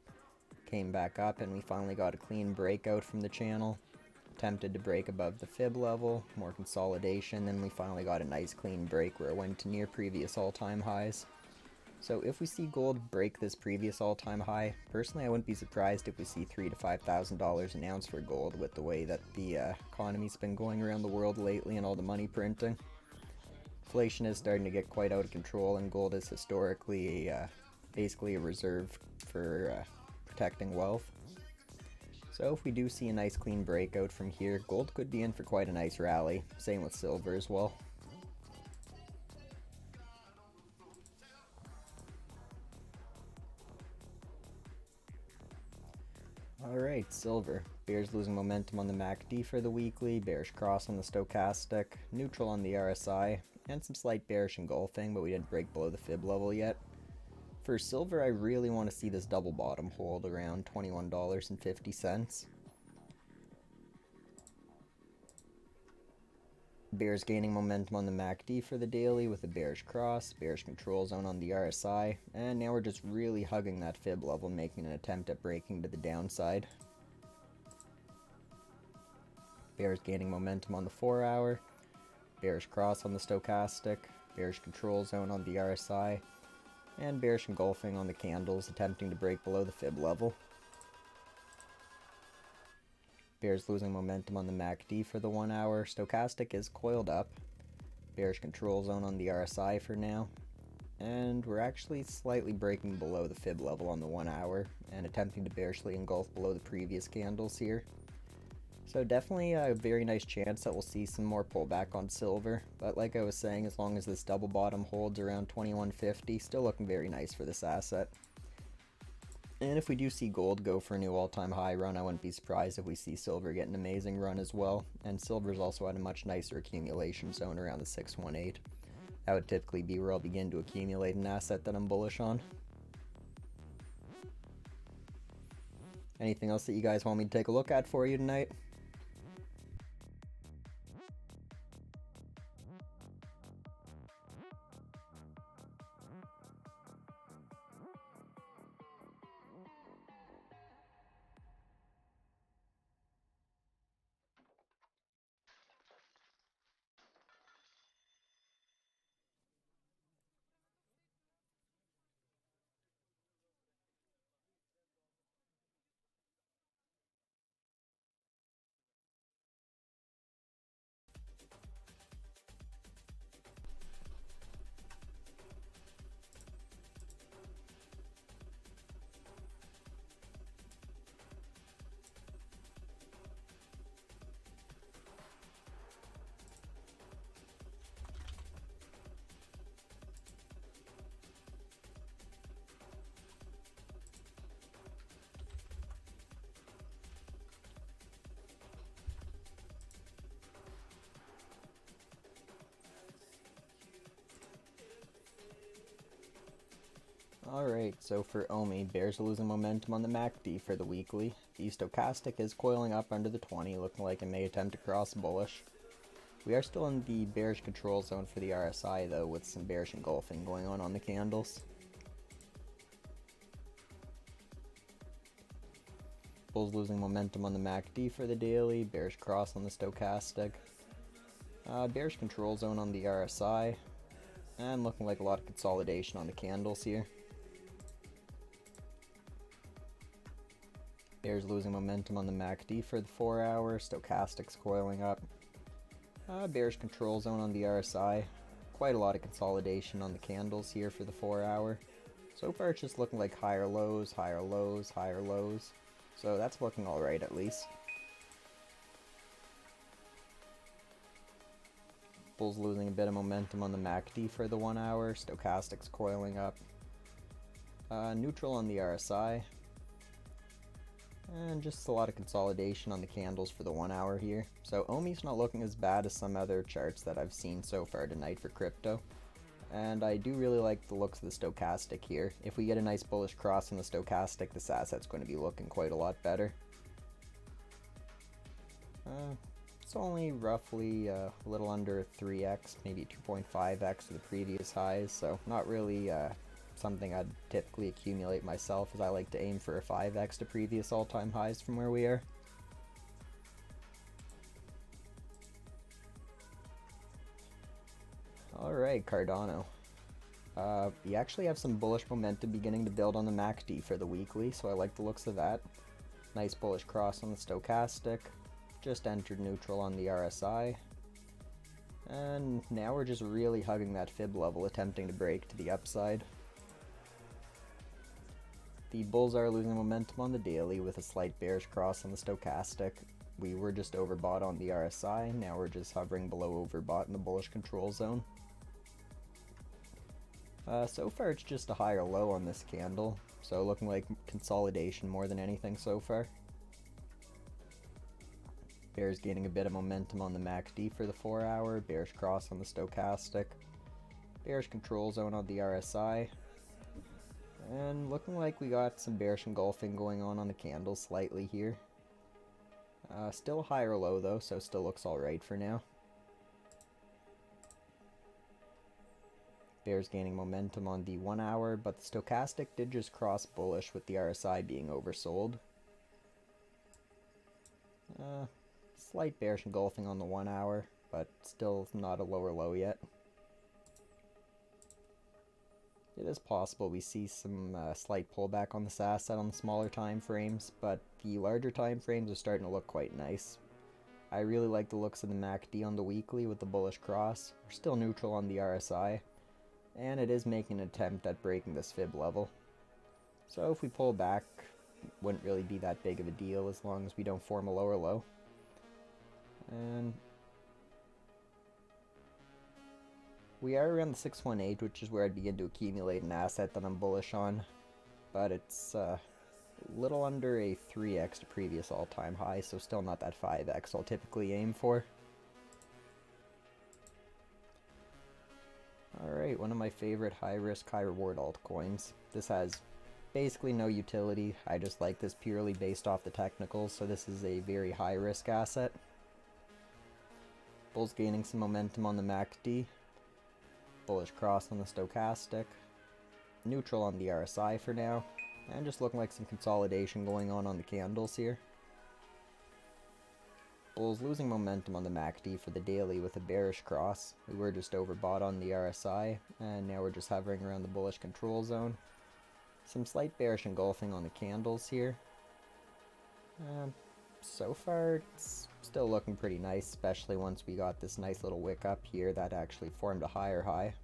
[SPEAKER 5] came back up, and we finally got a clean breakout from the channel. Attempted to break above the fib level, more consolidation, then we finally got a nice clean break where it went to near previous all-time highs. So if we see gold break this previous all-time high, personally I wouldn't be surprised if we see $3,000 to $5,000 an ounce for gold with the way that the economy's been going around the world lately and all the money printing. Inflation is starting to get quite out of control, and gold is historically basically a reserve for protecting wealth. So if we do see a nice clean breakout from here, gold could be in for quite a nice rally. Same with silver as well. Alright, silver. Bears losing momentum on the MACD for the weekly, bearish cross on the stochastic, neutral on the RSI, and some slight bearish engulfing, but we didn't break below the fib level yet. For silver, I really want to see this double bottom hold around $21.50. Bears gaining momentum on the MACD for the daily with a bearish cross, bearish control zone on the RSI, and now we're just really hugging that fib level, making an attempt at breaking to the downside. Bears gaining momentum on the 4 hour, bearish cross on the stochastic, bearish control zone on the RSI, and bearish engulfing on the candles, attempting to break below the fib level. Bears losing momentum on the MACD for the 1 hour. Stochastic is coiled up. Bearish control zone on the RSI for now. And we're actually slightly breaking below the fib level on the 1 hour and attempting to bearishly engulf below the previous candles here. So definitely a very nice chance that we'll see some more pullback on silver. But like I was saying, as long as this double bottom holds around 21.50, still looking very nice for this asset. And if we do see gold go for a new all-time high run, I wouldn't be surprised if we see silver get an amazing run as well. And silver's also at a much nicer accumulation zone around the 618. That would typically be where I'll begin to accumulate an asset that I'm bullish on. Anything else that you guys want me to take a look at for you tonight? Alright, so for OMI, bears are losing momentum on the MACD for the weekly. The stochastic is coiling up under the 20, looking like it may attempt to cross bullish. We are still in the bearish control zone for the RSI though, with some bearish engulfing going on the candles. Bulls losing momentum on the MACD for the daily, bearish cross on the stochastic, bearish control zone on the RSI, and looking like a lot of consolidation on the candles here. Bears losing momentum on the MACD for the 4 hour, stochastics coiling up, bearish control zone on the RSI, quite a lot of consolidation on the candles here for the 4 hour. So far it's just looking like higher lows, higher lows, higher lows. So that's looking alright at least. Bulls losing a bit of momentum on the MACD for the 1 hour, stochastics coiling up. Neutral on the RSI. And just a lot of consolidation on the candles for the 1 hour here. So OMI's not looking as bad as some other charts that I've seen so far tonight for crypto. And I do really like the looks of the stochastic here. If we get a nice bullish cross on the stochastic, this asset's going to be looking quite a lot better. It's only roughly a little under 3x, maybe 2.5x of the previous highs, so not really something I'd typically accumulate myself, as I like to aim for a 5x to previous all-time highs from where we are. Alright, Cardano. We actually have some bullish momentum beginning to build on the MACD for the weekly, so I like the looks of that. Nice bullish cross on the stochastic. Just entered neutral on the RSI. And now we're just really hugging that fib level, attempting to break to the upside. The bulls are losing momentum on the daily with a slight bearish cross on the stochastic. We were just overbought on the RSI, now we're just hovering below overbought in the bullish control zone. So far it's just a higher low on this candle, so looking like consolidation more than anything so far. Bears gaining a bit of momentum on the MACD for the 4 hour, bearish cross on the stochastic, bearish control zone on the RSI, and looking like we got some bearish engulfing going on the candles slightly here. Still a higher low though, so still looks alright for now. Bears gaining momentum on the 1 hour, but the stochastic did just cross bullish with the RSI being oversold. Slight bearish engulfing on the 1 hour, but still not a lower low yet. It is possible we see some slight pullback on this asset on the smaller time frames, but the larger time frames are starting to look quite nice. I really like the looks of the MACD on the weekly with the bullish cross. We're still neutral on the RSI, and it is making an attempt at breaking this fib level. So if we pull back, it wouldn't really be that big of a deal as long as we don't form a lower low. And we are around the 618, which is where I'd begin to accumulate an asset that I'm bullish on, but it's a little under a 3x to previous all-time high, so still not that 5x I'll typically aim for. Alright, one of my favorite high-risk, high-reward altcoins. This has basically no utility, I just like this purely based off the technicals, so this is a very high-risk asset. Bulls gaining some momentum on the MACD. Bullish cross on the stochastic. Neutral on the RSI for now. And just looking like some consolidation going on the candles here. Bulls losing momentum on the MACD for the daily with a bearish cross. We were just overbought on the RSI, and now we're just hovering around the bullish control zone. Some slight bearish engulfing on the candles here. So far, it's still looking pretty nice, especially once we got this nice little wick up here that actually formed a higher high.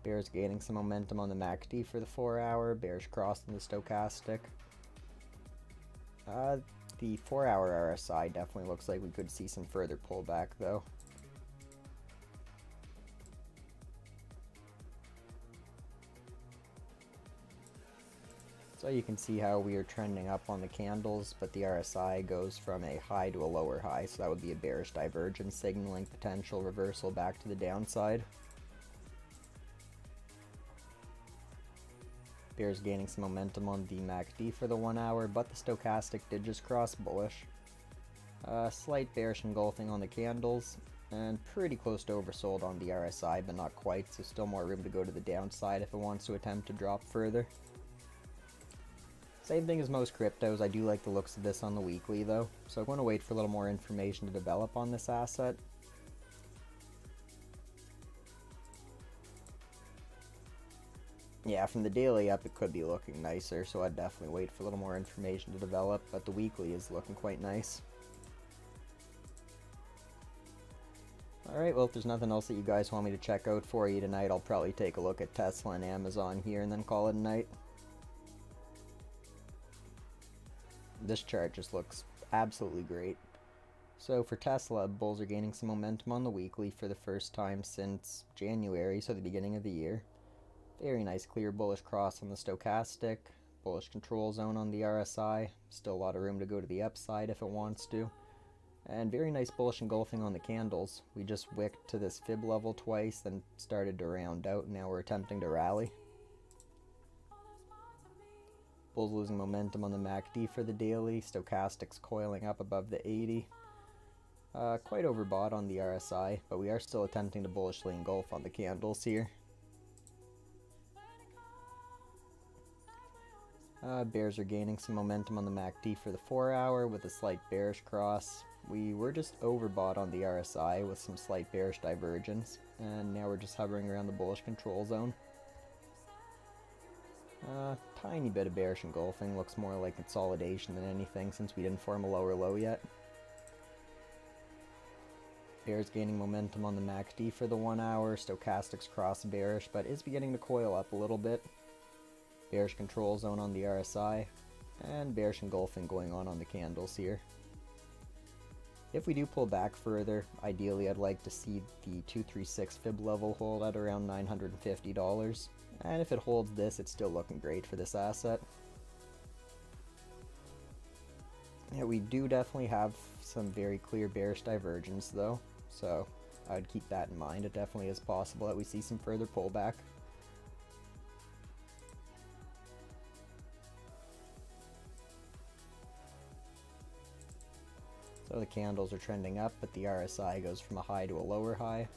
[SPEAKER 5] Bears gaining some momentum on the MACD for the 4 hour, bearish cross on the stochastic. The 4 hour RSI definitely looks like we could see some further pullback though. So you can see how we are trending up on the candles, but the RSI goes from a high to a lower high, so that would be a bearish divergence signaling potential reversal back to the downside. Bears gaining some momentum on the MACD for the 1 hour, but the stochastic did just cross bullish. Slight bearish engulfing on the candles, and pretty close to oversold on the RSI, but not quite, so still more room to go to the downside if it wants to attempt to drop further. Same thing as most cryptos, I do like the looks of this on the weekly though, so I'm going to wait for a little more information to develop on this asset. Yeah, from the daily up it could be looking nicer, so I'd definitely wait for a little more information to develop, but the weekly is looking quite nice. Alright, well if there's nothing else that you guys want me to check out for you tonight, I'll probably take a look at Tesla and Amazon here and then call it a night. This chart just looks absolutely great. So for Tesla, bulls are gaining some momentum on the weekly for the first time since January, so the beginning of the year. Very nice clear bullish cross on the stochastic, bullish control zone on the RSI, still a lot of room to go to the upside if it wants to. And very nice bullish engulfing on the candles. We just wicked to this fib level twice, then started to round out, and now we're attempting to rally. Bulls losing momentum on the MACD for the daily, stochastics coiling up above the 80. Quite overbought on the RSI, but we are still attempting to bullishly engulf on the candles here. Bears are gaining some momentum on the MACD for the 4 hour with a slight bearish cross. We were just overbought on the RSI with some slight bearish divergence, and now we're just hovering around the bullish control zone. Tiny bit of bearish engulfing, looks more like consolidation than anything since we didn't form a lower low yet. Bears gaining momentum on the MACD for the 1 hour, stochastics cross bearish, but is beginning to coil up a little bit. Bearish control zone on the RSI, and bearish engulfing going on the candles here. If we do pull back further, ideally I'd like to see the 236 fib level hold at around $950. And if it holds this, it's still looking great for this asset. Yeah, we do definitely have some very clear bearish divergence though, so I'd keep that in mind. It definitely is possible that we see some further pullback. So the candles are trending up, but the RSI goes from a high to a lower high.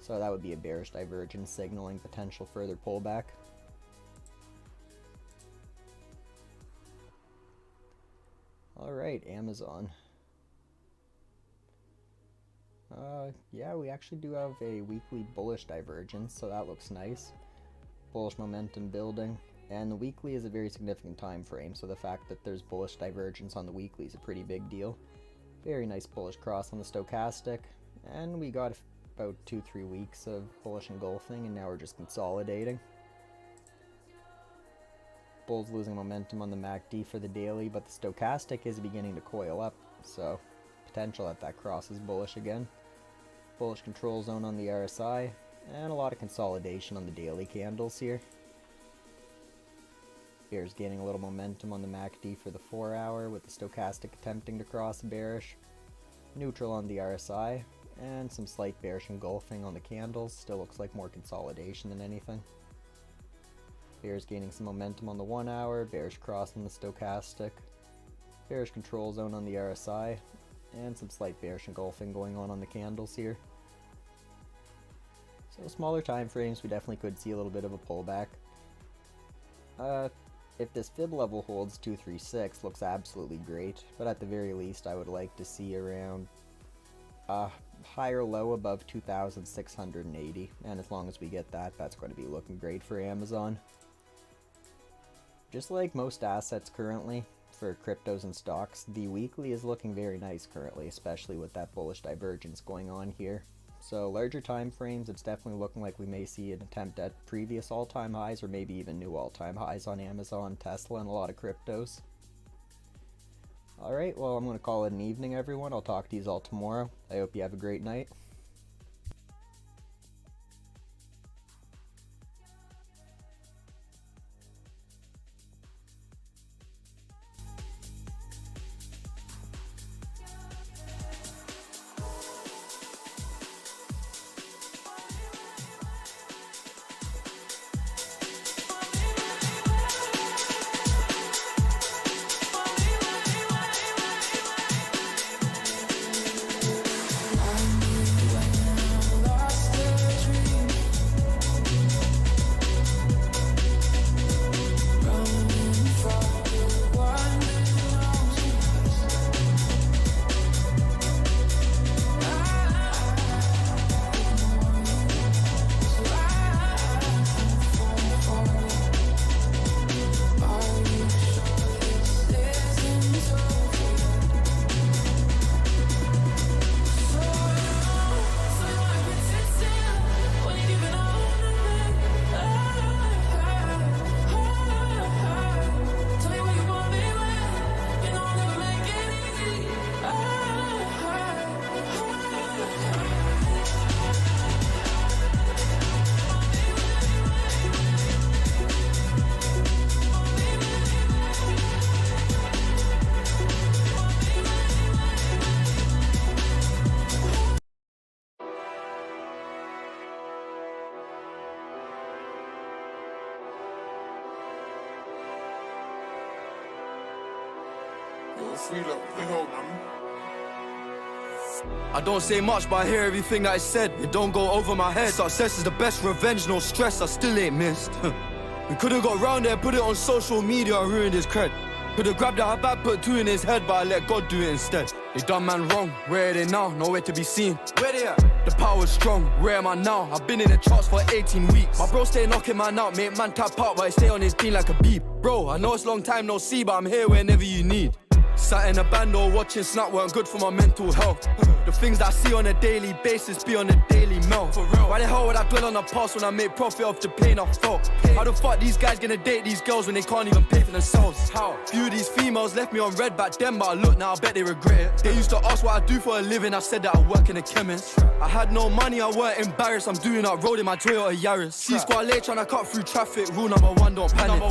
[SPEAKER 5] So that would be a bearish divergence signaling potential further pullback. Alright, Amazon. Yeah, we actually do have a weekly bullish divergence, so that looks nice. Bullish momentum building, and the weekly is a very significant time frame, so the fact that there's bullish divergence on the weekly is a pretty big deal. Very nice bullish cross on the stochastic, and we got about 2-3 weeks of bullish engulfing, and now we're just consolidating. Bulls losing momentum on the MACD for the daily, but the stochastic is beginning to coil up, so potential that cross is bullish again. Bullish control zone on the RSI, and a lot of consolidation on the daily candles here. Bears gaining a little momentum on the MACD for the 4 hour, with the stochastic attempting to cross bearish. Neutral on the RSI, and some slight bearish engulfing on the candles. Still looks like more consolidation than anything. Bears gaining some momentum on the 1 hour, bearish cross on the stochastic. Bearish control zone on the RSI, and some slight bearish engulfing going on the candles here. So smaller time frames, we definitely could see a little bit of a pullback. If this fib level holds 236, looks absolutely great, but at the very least I would like to see around a higher low above 2,680, and as long as we get that, that's going to be looking great for Amazon. Just like most assets currently, for cryptos and stocks, the weekly is looking very nice currently, especially with that bullish divergence going on here. So larger time frames, it's definitely looking like we may see an attempt at previous all-time highs, or maybe even new all-time highs on Amazon, Tesla, and a lot of cryptos. Alright, well I'm going to call it an evening everyone. I'll talk to you all tomorrow. I hope you have a great night.
[SPEAKER 6] I don't say much, but I hear everything that is said. It don't go over my head. Success is the best revenge, no stress, I still ain't missed. We could've got round there, put it on social media and ruined his cred. Could've grabbed that bad, put two in his head, but I let God do it instead. They done man wrong, where are they now? Nowhere to be seen. Where they at? The power's strong, where am I now? I've been in the charts for 18 weeks. My bro stay knocking man out, make man tap out, but I stay on his team like a beep. Bro, I know it's long time no see, but I'm here whenever you need. Sat in a band or watching Snap weren't good for my mental health. The things that I see on a daily basis be on a daily melt. For real. Why the hell would I dwell on the past when I make profit off the pain I felt? How the fuck these guys gonna date these girls when they can't even pay for themselves? How? Few of these females left me on red back then, but I look now, I bet they regret it. They used to ask what I do for a living, I said that I work in a chemist. I had no money, I weren't embarrassed, I'm doing that road in my Toyota Yaris. C-Squad late trying to cut through traffic, rule number one, don't panic.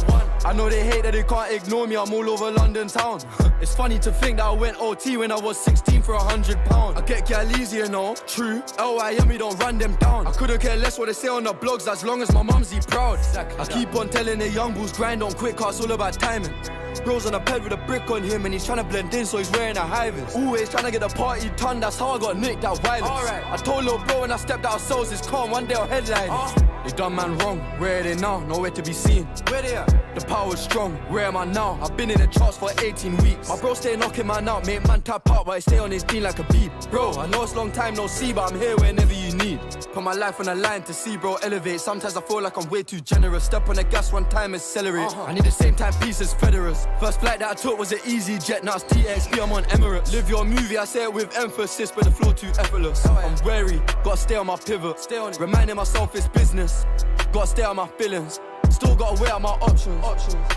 [SPEAKER 6] I know they hate that they can't ignore me, I'm all over London town. It's funny to think that I went OT when I was 16 for £100. I get gal easy, you know, true. LIM, we don't run them down. I couldn't care less what they say on the blogs as long as my mumsy proud. I keep on telling the young bulls grind on quick, cause it's all about timing. Bro's on a ped with a brick on him and he's trying to blend in, so he's wearing a high vis. Always trying to get the party done, that's how I got nicked that violence. Alright, I told little bro when I stepped out of cells, it's calm, one day I'll headline. They done man wrong, where are they now? Nowhere to be seen. Where they at? The power's strong, where am I now? I've been in the charts for 18 weeks. My bro stay knocking man out, make man tap out, but I stay on his team like a beep. Bro, I know it's long time no see, but I'm here whenever you need. Put my life on the line to see bro elevate. Sometimes I feel like I'm way too generous. Step on the gas one time, accelerate. I need the same time piece as Federers. First flight that I took was an easy jet, now it's TXP, I'm on Emirates. Live your movie, I say it with emphasis, but the flow too effortless. I'm wary, gotta stay on my pivot. Stay on it. Reminding myself it's business. Gotta stay on my feelings. Still gotta weigh out my options.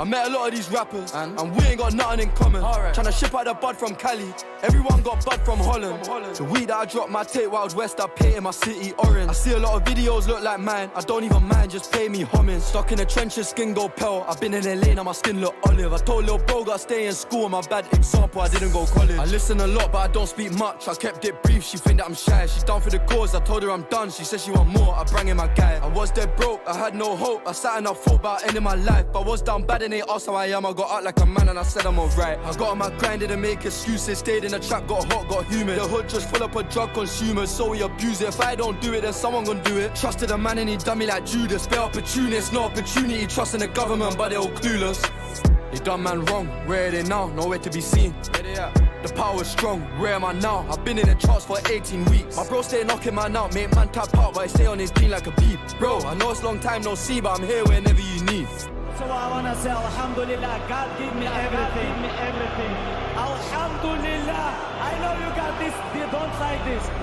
[SPEAKER 6] I met a lot of these rappers, and we ain't got nothing in common. Tryna ship out the bud from Cali, everyone got bud from Holland. The weed that I dropped my tape Wild West, I painted my city orange. I see a lot of videos look like mine, I don't even mind, just pay me homage. Stuck in the trenches, skin go pale. I've been in LA, now my skin look olive. I told little bro gotta stay in school, my bad example, I didn't go college. I listen a lot, but I don't speak much, I kept it brief, she think that I'm shy. She's down for the cause, I told her I'm done, she said she want more, I bring in my guy. I was dead broke, I had no hope, I sat and I thought about ending my life. I was down bad and they asked how I am, I got out like a man and I said I'm alright. I got on my grind, didn't make excuses, stayed in the trap, got hot, got humid. The hood just full up of drug consumers, so we abuse it. If I don't do it, then someone gon' do it. Trusted a man and he done me like Judas. Bare opportunist, no opportunity, trusting the government, but they all clueless. They done man wrong, where are they now? Nowhere to be seen. Where they at? The power's strong, where am I now? I've been in the charts for 18 weeks. My bro stay knocking man out, make man tap out, but I stay on his team like a beep. Bro, I know it's long time no see, but I'm here whenever you need.
[SPEAKER 7] So I wanna say Alhamdulillah, God give me everything. Alhamdulillah, I know you got this, they don't like this.